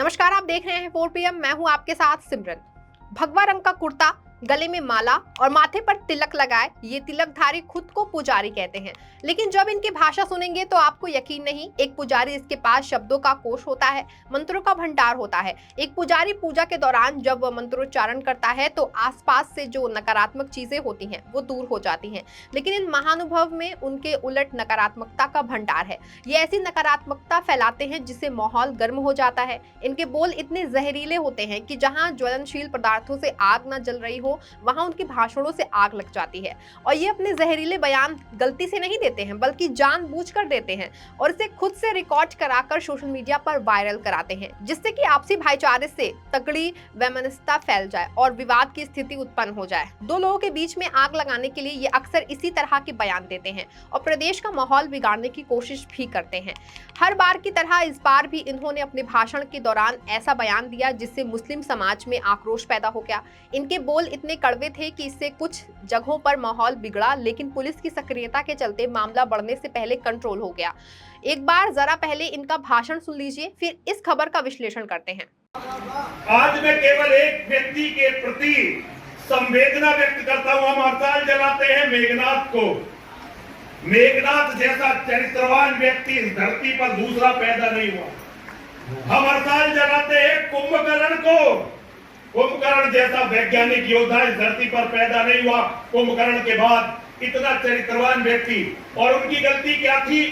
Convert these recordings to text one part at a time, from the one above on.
नमस्कार, आप देख रहे हैं 4 PM। मैं हूं आपके साथ सिमरन। भगवा रंग का कुर्ता, गले में माला और माथे पर तिलक लगाए ये तिलकधारी खुद को पुजारी कहते हैं। लेकिन जब इनकी भाषा सुनेंगे तो आपको यकीन नहीं। एक पुजारी, इसके पास शब्दों का कोश होता है, मंत्रों का भंडार होता है। एक पुजारी पूजा के दौरान जब मंत्रोच्चारण करता है तो आसपास से जो नकारात्मक चीजें होती हैं वो दूर हो जाती हैं। लेकिन इन महानुभव में उनके उलट नकारात्मकता का भंडार है। ये ऐसी नकारात्मकता फैलाते हैं जिससे माहौल गर्म हो जाता है। इनके बोल इतने जहरीले होते हैं कि जहां ज्वलनशील पदार्थों से आग न जल रही हो वहां उनकी भाषणों से आग लग जाती है। और ये अपने जहरीले बयान गलती से नहीं देते हैं बल्कि जानबूझकर देते हैं और इसे खुद से रिकॉर्ड कराकर सोशल मीडिया पर वायरल कराते हैं, जिससे कि आपसी भाईचारे से तगड़ी वैमनस्यता फैल जाए और विवाद की स्थिति उत्पन्न हो जाए। दो लोगों के बीच में आग लगाने के लिए ये अक्सर इसी तरह के बयान देते हैं और प्रदेश का माहौल बिगाड़ने की कोशिश भी करते हैं। हर बार की तरह इस बार भी इन्होंने अपने भाषण के दौरान ऐसा बयान दिया जिससे मुस्लिम समाज में आक्रोश पैदा हो गया। इनके बोल इतने कड़वे थे कि इससे कुछ जगहों पर माहौल बिगड़ा, लेकिन पुलिस की सक्रियता के चलते मामला बढ़ने से पहले कंट्रोल हो गया। एक बार जरा पहले इनका भाषण सुन लीजिए, फिर इस खबर का विश्लेषण करते हैं। आज मैं केवल एक व्यक्ति के प्रति संवेदना व्यक्त करता हूं। हम हड़ताल जलाते हैं मेघनाथ को। मेघनाथ जैसा चरित्रवान व्यक्ति इस धरती पर दूसरा पैदा नहीं हुआ। हम हड़ताल जलाते हैं कुंभकर्ण को। कुंभकर्ण जैसा वैज्ञानिक योद्धा इस धरती पर पैदा नहीं हुआ। कुंभकर्ण के बाद इतना चरित्रवान व्यक्ति, और उनकी गलती क्या थी?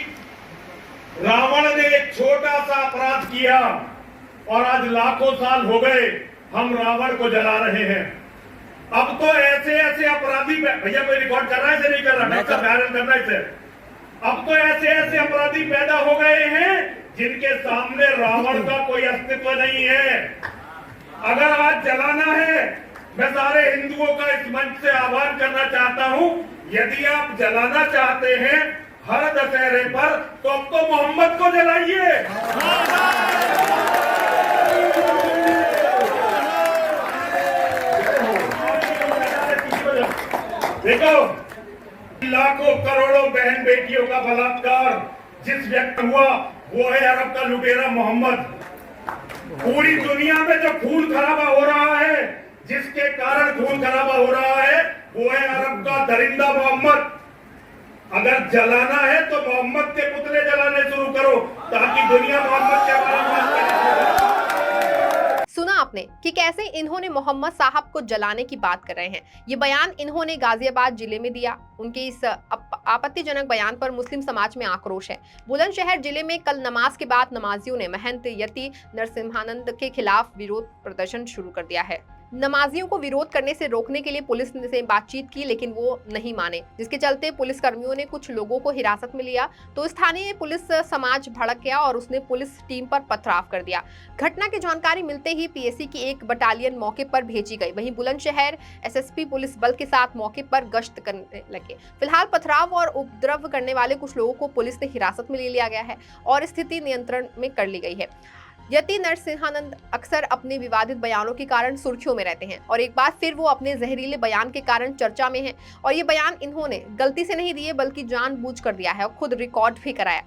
रावण ने एक छोटा सा अपराध किया और आज लाखों साल हो गए हम रावण को जला रहे हैं। अब तो ऐसे ऐसे अपराधी, भैया कोई रिकॉर्ड कर रहा है, इसे नहीं कर रहा, मैं वायरल करना इसे। अब तो ऐसे ऐसे अपराधी पैदा हो गए हैं जिनके सामने रावण का कोई अस्तित्व नहीं है। अगर आज जलाना है, मैं सारे हिंदुओं का इस मंच से आह्वान करना चाहता हूं, यदि आप जलाना चाहते हैं हर दशहरे पर, तो अब तो मोहम्मद को जलाइए। देखो, लाखों करोड़ों बहन बेटियों का बलात्कार जिस व्यक्ति हुआ वो है अरब का लुटेरा मोहम्मद। पूरी दुनिया में जो खून खराबा हो रहा है, जिसके कारण खून खराबा हो रहा है, वो है अरब का दरिंदा मोहम्मद। अगर जलाना है तो मोहम्मद के पुतले जलाने शुरू करो ताकि दुनिया मोहम्मद के बारे में बात करे। सुना आपने कि कैसे इन्होंने मोहम्मद साहब को जलाने की बात कर रहे हैं। ये बयान इन्होंने गाजियाबाद जिले में दिया। उनके इस आपत्तिजनक बयान पर मुस्लिम समाज में आक्रोश है। बुलंदशहर जिले में कल नमाज के बाद नमाजियों ने महंत यति नरसिम्हानंद के खिलाफ विरोध प्रदर्शन शुरू कर दिया है। नमाजियों को विरोध करने से रोकने के लिए पुलिस से बातचीत की, लेकिन वो नहीं माने, जिसके चलते पुलिस कर्मियों ने कुछ लोगों को हिरासत में लिया तो स्थानीय पुलिस समाज भड़क गया और उसने पुलिस टीम पर पथराव कर दिया। घटना की जानकारी मिलते ही पीएसी की एक बटालियन मौके पर भेजी गई। वहीं बुलंदशहर एसएसपी पुलिस बल के साथ मौके पर गश्त करने लगे। फिलहाल पथराव और उपद्रव करने वाले कुछ लोगों को पुलिस ने हिरासत में ले लिया गया है और स्थिति नियंत्रण में कर ली गई है। यति नरसिम्हानंद अक्सर अपने विवादित बयानों के कारण सुर्खियों में रहते हैं और एक बार फिर वो अपने जहरीले बयान के कारण चर्चा में हैं। और ये बयान इन्होंने गलती से नहीं दिए बल्कि जानबूझकर दिया है और खुद रिकॉर्ड भी कराया।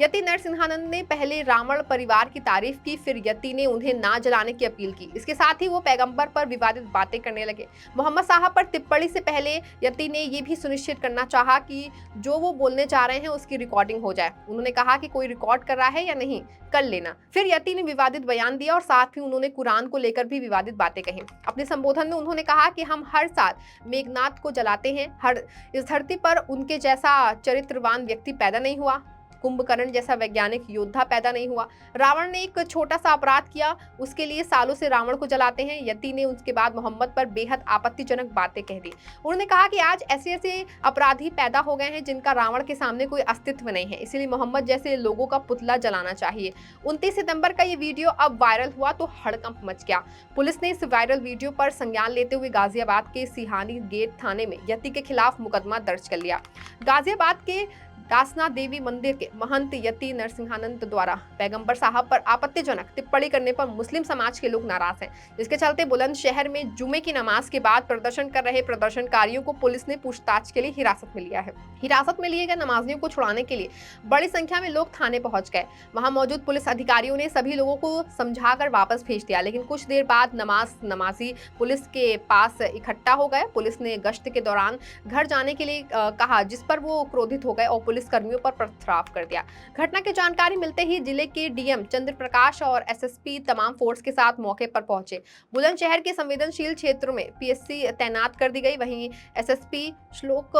यति नरसिम्हानंद ने पहले रावण परिवार की तारीफ की, फिर यति ने उन्हें ना जलाने की अपील की। इसके साथ ही वो पैगंबर पर विवादित बातें करने लगे। मोहम्मद साहब पर टिप्पणी से पहले यति ने ये भी सुनिश्चित करना चाहा कि जो वो बोलने जा रहे हैं उसकी रिकॉर्डिंग हो जाए। उन्होंने कहा कि कोई रिकॉर्ड कर रहा है या नहीं, कर लेना। फिर यति ने विवादित बयान दिया और साथ ही उन्होंने कुरान को लेकर भी विवादित बातें कही। अपने संबोधन में उन्होंने कहा कि हम हर साल मेघनाथ को जलाते हैं। इस धरती पर उनके जैसा चरित्रवान व्यक्ति पैदा नहीं हुआ। कुंभकर्ण जैसा वैज्ञानिक योद्धा पैदा नहीं हुआ। रावण ने एक छोटा सा अपराध किया, उसके लिए सालों से रावण को जलाते हैं। यति ने उसके बाद मोहम्मद पर बेहद आपत्तिजनक बातें कह दी। उन्होंने कहा कि आज ऐसे ऐसे अपराधी पैदा हो गए हैं जिनका रावण के सामने कोई अस्तित्व नहीं है, इसलिए मोहम्मद जैसे लोगों का पुतला जलाना चाहिए। 29 सितंबर का ये वीडियो अब वायरल हुआ तो हड़कंप मच गया। पुलिस ने इस वायरल वीडियो पर संज्ञान लेते हुए गाजियाबाद के सिहानी गेट थाने में यति के खिलाफ मुकदमा दर्ज कर लिया। गाजियाबाद के दासना देवी मंदिर के महंत यति नरसिंहानंद द्वारा पैगंबर साहब पर आपत्तिजनक टिप्पणी करने पर मुस्लिम समाज के लोग नाराज हैं, जिसके चलते बुलंदशहर में जुमे की नमाज के बाद प्रदर्शन कर रहे प्रदर्शनकारियों को पुलिस ने पूछताछ के लिए हिरासत में लिया है। हिरासत में लिए गए नमाजियों को छुड़ाने के लिए बड़ी संख्या में लोग थाने पहुंच गए। वहां मौजूद पुलिस अधिकारियों ने सभी लोगों को समझाकर वापस भेज दिया, लेकिन कुछ देर बाद नमाजी पुलिस के पास इकट्ठा हो गए। पुलिस ने गश्त के दौरान घर जाने के लिए कहा, जिस पर वो क्रोधित हो गए और पुलिस कर्मियों पर पथराव कर दिया। घटना की जानकारी मिलते ही जिले के डीएम चंद्र प्रकाश और एसएसपी तमाम फोर्स के साथ मौके पर पहुंचे। बुलंदशहर के संवेदनशील क्षेत्रों में पीएससी तैनात कर दी गई। वहीं एसएसपी श्लोक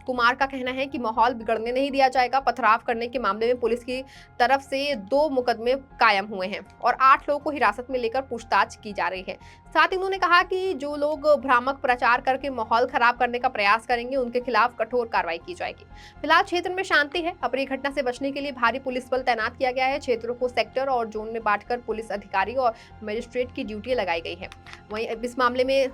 कुमार का कहना है कि माहौल बिगड़ने नहीं दिया जाएगा। पथराव करने के मामले में पुलिस की तरफ से 2 मुकदमे कायम हुए हैं और 8 लोगों को हिरासत में लेकर पूछताछ की जा रही है। साथ ही उन्होंने कहा कि जो लोग भ्रामक प्रचार करके माहौल खराब करने का प्रयास करेंगे उनके खिलाफ कठोर कार्रवाई की जाएगी। फिलहाल क्षेत्र में शांति है। अप्रिय घटना से बचने के लिए भारी पुलिस बल तैनात किया गया है। क्षेत्रों को सेक्टर और जोन में बांटकर पुलिस अधिकारी और मजिस्ट्रेट की ड्यूटी लगाई गई है। वहीं इस मामले में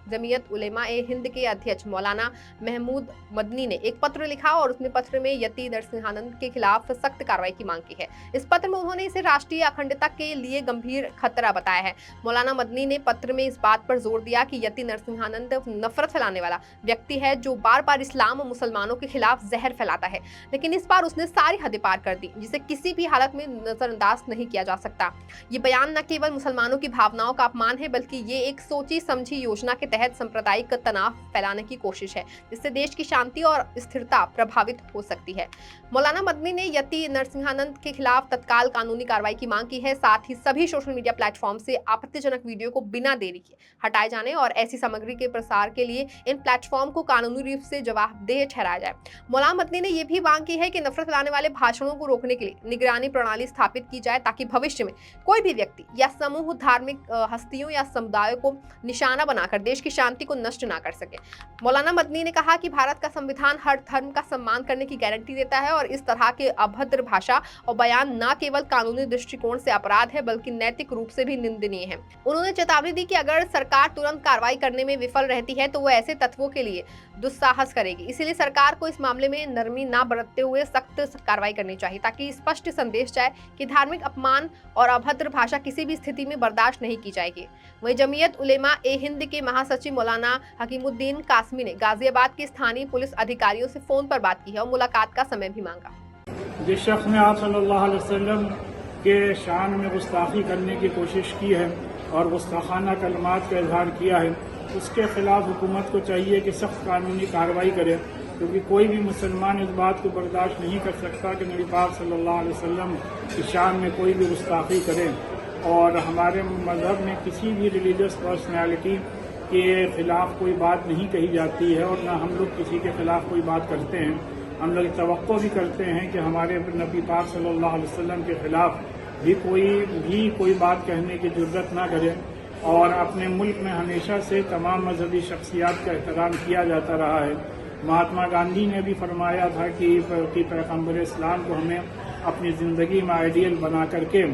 जमीयत उलेमा ए हिंद के अध्यक्ष मौलाना महमूद मदनी ने एक पत्र लिखा और उसने पत्र में यति नरसिंहानंद के खिलाफ सख्त कार्रवाई की मांग की है। इस पत्र में उन्होंने इसे राष्ट्रीय अखंडता के लिए गंभीर खतरा बताया है। मौलाना मदनी ने पत्र में इस बात पर जोर दिया कि यति नरसिंहानंद नफरत फैलाने वाला व्यक्ति है जो बार बार इस्लाम और मुसलमानों के खिलाफ जहर फैलाता है, लेकिन इस बार उसने सारी हदें पार कर दी, जिसे किसी भी हालत में नजरअंदाज नहीं किया जा सकता। ये बयान न केवल मुसलमानों की भावनाओं का अपमान है, बल्कि ये एक सोची समझी योजना के तहत सांप्रदायिक तनाव फैलाने की कोशिश है, जिससे देश की शांति और स्थिरता प्रभावित हो सकती है। मौलाना मदनी ने यति नरसिंहानंद के खिलाफ तत्काल कानूनी कार्रवाई की मांग की है। साथ ही सभी सोशल मीडिया प्लेटफॉर्म से आपत्तिजनक वीडियो को बिना देरी के हटाए जाने और ऐसी सामग्री के प्रसार के लिए इन प्लेटफॉर्म को कानूनी रूप से जवाबदेह ठहराया जाए। मौलाना मदनी ने यह भी मांग की है कि नफरत फैलाने वाले भाषणों को रोकने के लिए निगरानी प्रणाली स्थापित की जाए, ताकि भविष्य में कोई भी व्यक्ति या समूह धार्मिक हस्तियों या समुदायों को निशाना बनाकर देश की शांति को नष्ट ना कर सके। मौलाना मदनी ने कहा कि भारत का संविधान हर धर्म का सम्मान करने की गारंटी देता है और इस तरह के अभद्र भाषा और बयान न केवल कानूनी दृष्टिकोण से अपराध है, बल्कि नैतिक रूप से भी निंदनीय है। उन्होंने चेतावनी दी कि अगर सरकार तुरंत कार्रवाई करने में विफल रहती है तो वो ऐसे तत्वों के लिए दुस्साहस करेगी। इसलिए सरकार को इस मामले में नरमी ना बरतते हुए सख्त कार्रवाई करनी चाहिए, ताकि स्पष्ट संदेश जाए कि धार्मिक अपमान और अभद्र भाषा किसी भी स्थिति में बर्दाश्त नहीं की जाएगी। वहीं जमीयत उलेमा ए हिंद के महासचिव मौलाना हकीमुद्दीन कासमी ने गाजियाबाद के स्थानीय पुलिस अधिकारियों से फोन पर बात की है और मुलाकात का समय भी मांगा। जिस शख्स ने आप सल्लल्लाहु अलैहि वसल्लम के शान में गुस्ताखी करने की कोशिश की है और गुस्ताखाना कलमात का इजहार किया है, उसके खिलाफ हुकूमत को चाहिए कि सख्त कानूनी कार्रवाई करे, क्योंकि कोई भी मुसलमान इस बात को बर्दाश्त नहीं कर सकता कि नबी पाक सल्लल्लाहु अलैहि वसल्लम की शान में कोई भी गुस्ताखी करे। और हमारे मज़हब में किसी भी रिलीजियस पर्सनैलिटी के खिलाफ कोई बात नहीं कही जाती है और ना हम लोग किसी के खिलाफ कोई बात करते हैं। हम लोग तवक्को भी करते हैं कि हमारे नबी पाक सल्लल्लाहु अलैहि वसल्लम के खिलाफ भी कोई बात कहने की जरूरत ना करे। और अपने मुल्क में हमेशा से तमाम मजहबी शख्सियात का एहतराम किया जाता रहा है। महात्मा गांधी ने भी फरमाया था कि पैगम्बर इस्लाम को हमें अपनी ज़िंदगी में आइडियल बना करके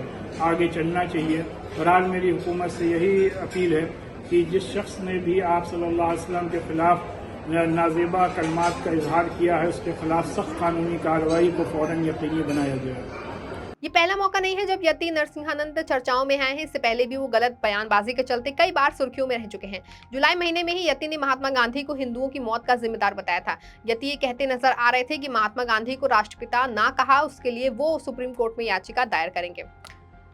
आगे चलना चाहिए। बहरहाल मेरी हुकूमत से यही अपील है कि जिस शख्स ने भी आप सल्लल्लाहु अलैहि वसल्लम के खिलाफ नाज़ेबा कलमात का इजहार किया है, उसके खिलाफ सख्त कानूनी कार्रवाई को फौरन यकीनी बनाया जाए। ये पहला मौका नहीं है जब यति नरसिंहानंद चर्चाओं में आए हैं। इससे पहले भी वो गलत बयानबाजी के चलते कई बार सुर्खियों में रह चुके हैं। जुलाई महीने में ही यति ने महात्मा गांधी को हिंदुओं की मौत का जिम्मेदार बताया था। यति ये कहते नजर आ रहे थे कि महात्मा गांधी को राष्ट्रपिता ना कहा, उसके लिए वो सुप्रीम कोर्ट में याचिका दायर करेंगे।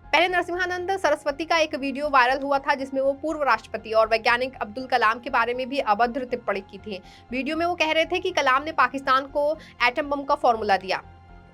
पहले नरसिंहानंद सरस्वती का एक वीडियो वायरल हुआ था, जिसमें वो पूर्व राष्ट्रपति और वैज्ञानिक अब्दुल कलाम के बारे में भी अभद्र टिप्पणी की थी। वीडियो में वो कह रहे थे कि कलाम ने पाकिस्तान को एटम बम का फॉर्मूला दिया।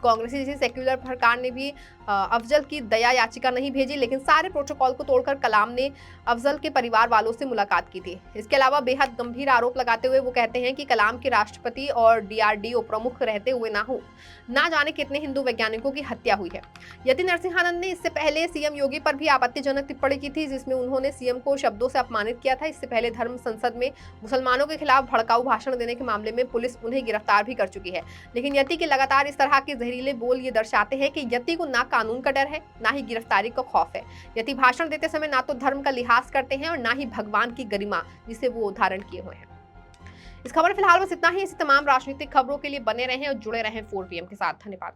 कांग्रेसी जैसी सेक्युलर सरकार ने भी अफजल की दया याचिका नहीं भेजी, लेकिन सारे प्रोटोकॉल को तोड़कर कलाम ने अफजल के परिवार वालों से मुलाकात की थी। इसके अलावा बेहद गंभीर आरोप लगाते हुए वो कहते हैं कि कलाम के राष्ट्रपति और DRDO प्रमुख रहते हुए ना जाने कितने हिंदू वैज्ञानिकों की हत्या हुई है। यति नरसिंहानंद ने इससे पहले सीएम योगी पर भी आपत्तिजनक टिप्पणी की थी, जिसमें उन्होंने सीएम को शब्दों से अपमानित किया था। इससे पहले धर्म संसद में मुसलमानों के खिलाफ भड़काऊ भाषण देने के मामले में पुलिस उन्हें गिरफ्तार भी कर चुकी है। लेकिन यति के लगातार इस तरह के जहरीले बोल ये दर्शाते हैं कि यति को ना कानून का डर है, ना ही गिरफ्तारी का खौफ है। यति भाषण देते समय ना तो धर्म का लिहाज करते हैं और ना ही भगवान की गरिमा जिसे वो धारण किए हुए हैं। इस खबर फिलहाल बस इतना ही। ऐसी तमाम राजनीतिक खबरों के लिए बने रहें और जुड़े रहें 4PM के साथ। धन्यवाद।